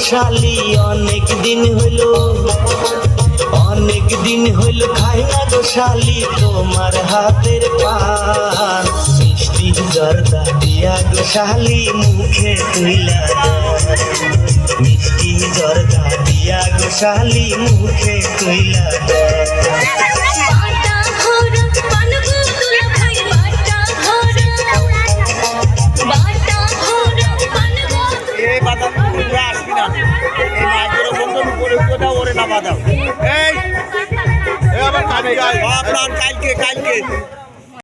শালি অনেক দিন হইল খাই না গো শালি তোমার হাতের পান মিষ্টি জর্দা দিয়া গো শালি মুখে তুইলা দেয় মিষ্টি জর্দা দিয়া গো শালি মুখে তুইলা দেয় কালকে